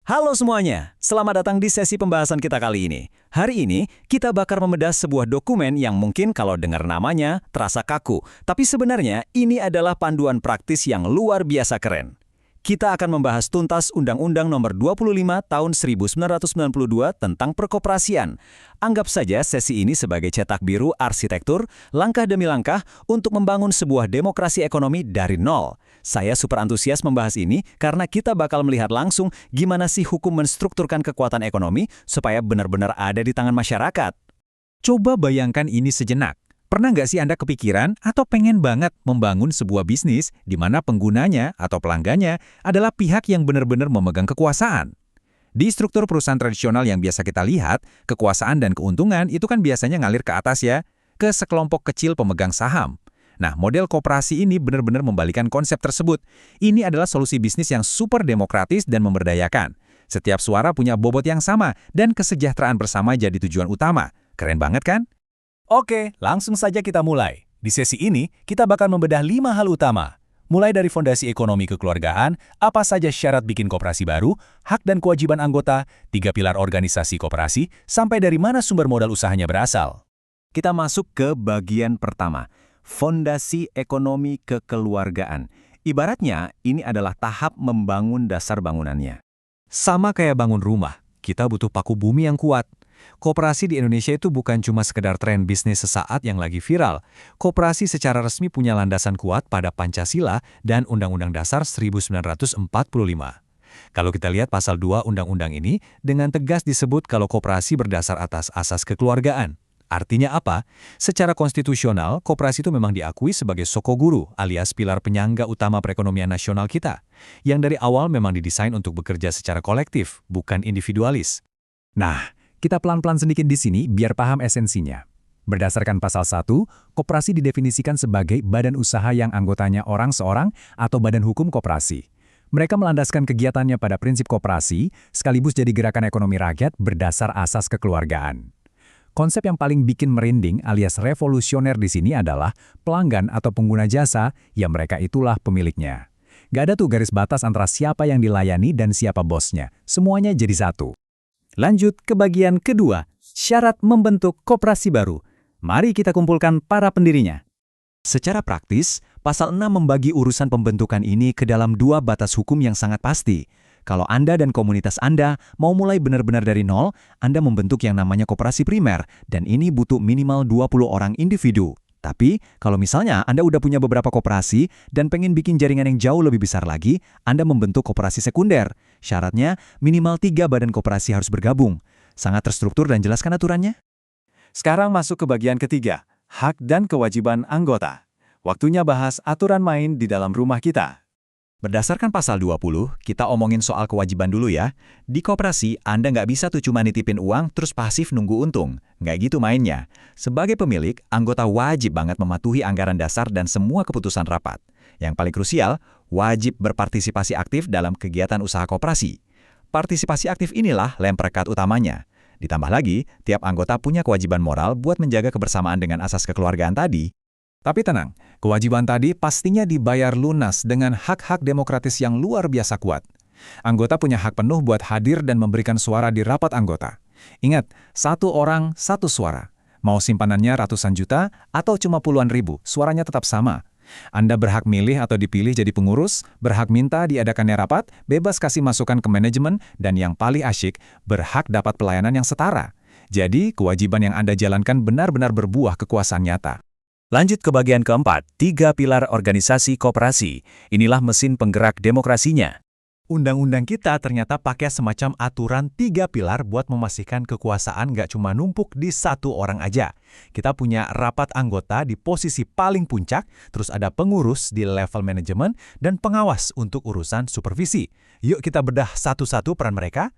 Halo semuanya, selamat datang di sesi pembahasan kita kali ini. Hari ini, kita bakal membedah sebuah dokumen yang mungkin kalau dengar namanya terasa kaku, tapi sebenarnya ini adalah panduan praktis yang luar biasa keren. Kita akan membahas tuntas Undang-Undang Nomor 25 Tahun 1992 tentang perkoperasian. Anggap saja sesi ini sebagai cetak biru arsitektur, langkah demi langkah untuk membangun sebuah demokrasi ekonomi dari nol. Saya super antusias membahas ini karena kita bakal melihat langsung gimana sih hukum menstrukturkan kekuatan ekonomi supaya benar-benar ada di tangan masyarakat. Coba bayangkan ini sejenak. Pernah nggak sih Anda kepikiran atau pengen banget membangun sebuah bisnis di mana penggunanya atau pelanggannya adalah pihak yang benar-benar memegang kekuasaan? Di struktur perusahaan tradisional yang biasa kita lihat, kekuasaan dan keuntungan itu kan biasanya ngalir ke atas ya, ke sekelompok kecil pemegang saham. Nah, model koperasi ini benar-benar membalikan konsep tersebut. Ini adalah solusi bisnis yang super demokratis dan memberdayakan. Setiap suara punya bobot yang sama dan kesejahteraan bersama jadi tujuan utama. Keren banget kan? Oke, langsung saja kita mulai. Di sesi ini, kita bakal membedah 5 hal utama. Mulai dari fondasi ekonomi kekeluargaan, apa saja syarat bikin koperasi baru, hak dan kewajiban anggota, 3 pilar organisasi koperasi, sampai dari mana sumber modal usahanya berasal. Kita masuk ke bagian pertama, fondasi ekonomi kekeluargaan. Ibaratnya, ini adalah tahap membangun dasar bangunannya. Sama kayak bangun rumah, kita butuh paku bumi yang kuat. Koperasi di Indonesia itu bukan cuma sekedar tren bisnis sesaat yang lagi viral. Koperasi secara resmi punya landasan kuat pada Pancasila dan Undang-Undang Dasar 1945. Kalau kita lihat pasal 2 Undang-Undang ini, dengan tegas disebut kalau koperasi berdasar atas asas kekeluargaan. Artinya apa? Secara konstitusional, koperasi itu memang diakui sebagai sokoguru alias pilar penyangga utama perekonomian nasional kita, yang dari awal memang didesain untuk bekerja secara kolektif, bukan individualis. Nah, kita pelan-pelan sedikit di sini biar paham esensinya. Berdasarkan pasal 1, koperasi didefinisikan sebagai badan usaha yang anggotanya orang seorang atau badan hukum koperasi. Mereka melandaskan kegiatannya pada prinsip koperasi, sekaligus jadi gerakan ekonomi rakyat berdasar asas kekeluargaan. Konsep yang paling bikin merinding alias revolusioner di sini adalah pelanggan atau pengguna jasa yang mereka itulah pemiliknya. Gak ada tuh garis batas antara siapa yang dilayani dan siapa bosnya. Semuanya jadi satu. Lanjut ke bagian kedua, syarat membentuk koperasi baru. Mari kita kumpulkan para pendirinya. Secara praktis, pasal 6 membagi urusan pembentukan ini ke dalam 2 batas hukum yang sangat pasti. Kalau Anda dan komunitas Anda mau mulai benar-benar dari nol, Anda membentuk yang namanya koperasi primer, dan ini butuh minimal 20 orang individu. Tapi, kalau misalnya Anda udah punya beberapa koperasi dan pengen bikin jaringan yang jauh lebih besar lagi, Anda membentuk koperasi sekunder. Syaratnya, minimal 3 badan koperasi harus bergabung. Sangat terstruktur dan jelaskan aturannya? Sekarang masuk ke bagian ketiga, hak dan kewajiban anggota. Waktunya bahas aturan main di dalam rumah kita. Berdasarkan pasal 20, kita omongin soal kewajiban dulu ya. Di koperasi, Anda nggak bisa tuh cuma nitipin uang terus pasif nunggu untung. Nggak gitu mainnya. Sebagai pemilik, anggota wajib banget mematuhi anggaran dasar dan semua keputusan rapat. Yang paling krusial, wajib berpartisipasi aktif dalam kegiatan usaha koperasi. Partisipasi aktif inilah lem perekat utamanya. Ditambah lagi, tiap anggota punya kewajiban moral buat menjaga kebersamaan dengan asas kekeluargaan tadi. Tapi tenang, kewajiban tadi pastinya dibayar lunas dengan hak-hak demokratis yang luar biasa kuat. Anggota punya hak penuh buat hadir dan memberikan suara di rapat anggota. Ingat, 1 orang, 1 suara. Mau simpanannya ratusan juta atau cuma puluhan ribu, suaranya tetap sama. Anda berhak milih atau dipilih jadi pengurus, berhak minta diadakannya rapat, bebas kasih masukan ke manajemen, dan yang paling asyik, berhak dapat pelayanan yang setara. Jadi, kewajiban yang Anda jalankan benar-benar berbuah kekuasaan nyata. Lanjut ke bagian keempat, 3 pilar organisasi koperasi. Inilah mesin penggerak demokrasinya. Undang-undang kita ternyata pakai semacam aturan 3 pilar buat memastikan kekuasaan nggak cuma numpuk di 1 orang aja. Kita punya rapat anggota di posisi paling puncak, terus ada pengurus di level manajemen, dan pengawas untuk urusan supervisi. Yuk kita bedah satu-satu peran mereka.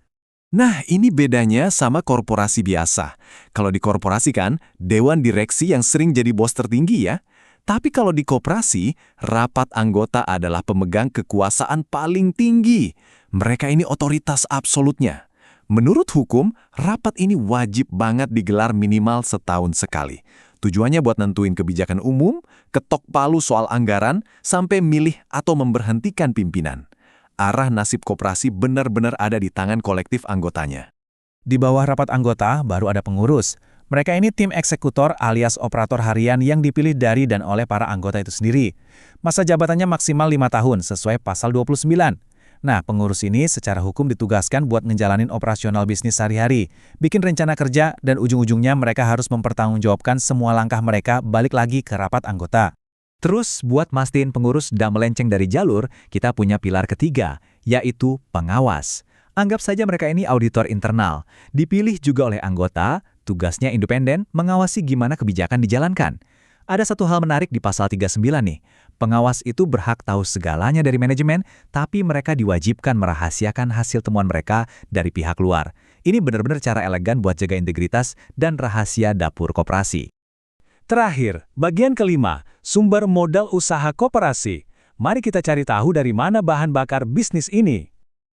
Nah, ini bedanya sama korporasi biasa. Kalau di korporasi kan, dewan direksi yang sering jadi bos tertinggi ya. Tapi kalau di koperasi, rapat anggota adalah pemegang kekuasaan paling tinggi. Mereka ini otoritas absolutnya. Menurut hukum, rapat ini wajib banget digelar minimal setahun sekali. Tujuannya buat nentuin kebijakan umum, ketok palu soal anggaran, sampai milih atau memberhentikan pimpinan. arah nasib koperasi benar-benar ada di tangan kolektif anggotanya. Di bawah rapat anggota, baru ada pengurus. Mereka ini tim eksekutor alias operator harian yang dipilih dari dan oleh para anggota itu sendiri. Masa jabatannya maksimal 5 tahun sesuai pasal 29. Nah, pengurus ini secara hukum ditugaskan buat ngejalanin operasional bisnis sehari-hari, bikin rencana kerja, dan ujung-ujungnya mereka harus mempertanggungjawabkan semua langkah mereka balik lagi ke rapat anggota. Terus, buat mastiin pengurus tidak melenceng dari jalur, kita punya pilar ketiga, yaitu pengawas. Anggap saja mereka ini auditor internal, dipilih juga oleh anggota, tugasnya independen, mengawasi gimana kebijakan dijalankan. Ada satu hal menarik di pasal 39 nih, pengawas itu berhak tahu segalanya dari manajemen, tapi mereka diwajibkan merahasiakan hasil temuan mereka dari pihak luar. Ini benar-benar cara elegan buat jaga integritas dan rahasia dapur koperasi. Terakhir, bagian kelima, sumber modal usaha koperasi. Mari kita cari tahu dari mana bahan bakar bisnis ini.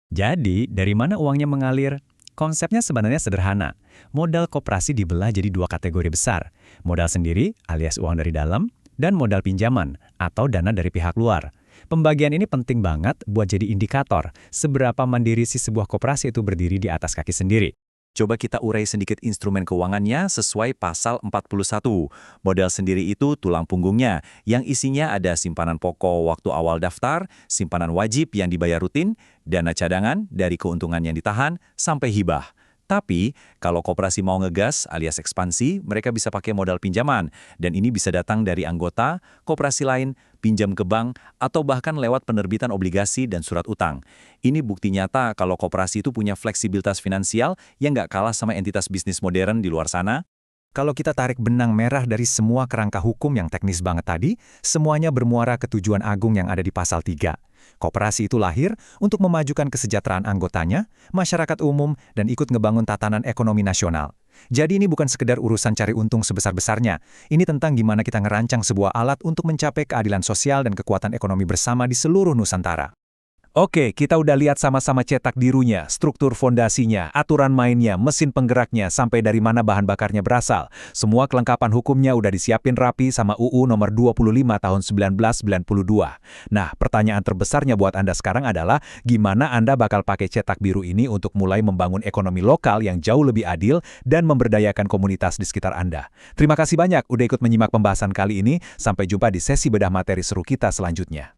Jadi, dari mana uangnya mengalir? Konsepnya sebenarnya sederhana. Modal koperasi dibelah jadi 2 kategori besar. Modal sendiri alias uang dari dalam, dan modal pinjaman atau dana dari pihak luar. Pembagian ini penting banget buat jadi indikator seberapa mandiri si sebuah koperasi itu berdiri di atas kaki sendiri. Coba kita urai sedikit instrumen keuangannya sesuai pasal 41. Modal sendiri itu tulang punggungnya, yang isinya ada simpanan pokok waktu awal daftar, simpanan wajib yang dibayar rutin, dana cadangan dari keuntungan yang ditahan, sampai hibah. Tapi, kalau koperasi mau ngegas alias ekspansi, mereka bisa pakai modal pinjaman, dan ini bisa datang dari anggota, koperasi lain, pinjam ke bank, atau bahkan lewat penerbitan obligasi dan surat utang. Ini bukti nyata kalau koperasi itu punya fleksibilitas finansial yang nggak kalah sama entitas bisnis modern di luar sana. Kalau kita tarik benang merah dari semua kerangka hukum yang teknis banget tadi, semuanya bermuara ke tujuan agung yang ada di pasal 3. Koperasi itu lahir untuk memajukan kesejahteraan anggotanya, masyarakat umum, dan ikut ngebangun tatanan ekonomi nasional. Jadi ini bukan sekedar urusan cari untung sebesar-besarnya. Ini tentang gimana kita ngerancang sebuah alat untuk mencapai keadilan sosial dan kekuatan ekonomi bersama di seluruh Nusantara. Oke, kita udah lihat sama-sama cetak birunya, struktur fondasinya, aturan mainnya, mesin penggeraknya, sampai dari mana bahan bakarnya berasal. Semua kelengkapan hukumnya udah disiapin rapi sama UU nomor 25 tahun 1992. Nah, pertanyaan terbesarnya buat Anda sekarang adalah, gimana Anda bakal pakai cetak biru ini untuk mulai membangun ekonomi lokal yang jauh lebih adil dan memberdayakan komunitas di sekitar Anda. Terima kasih banyak udah ikut menyimak pembahasan kali ini. Sampai jumpa di sesi bedah materi seru kita selanjutnya.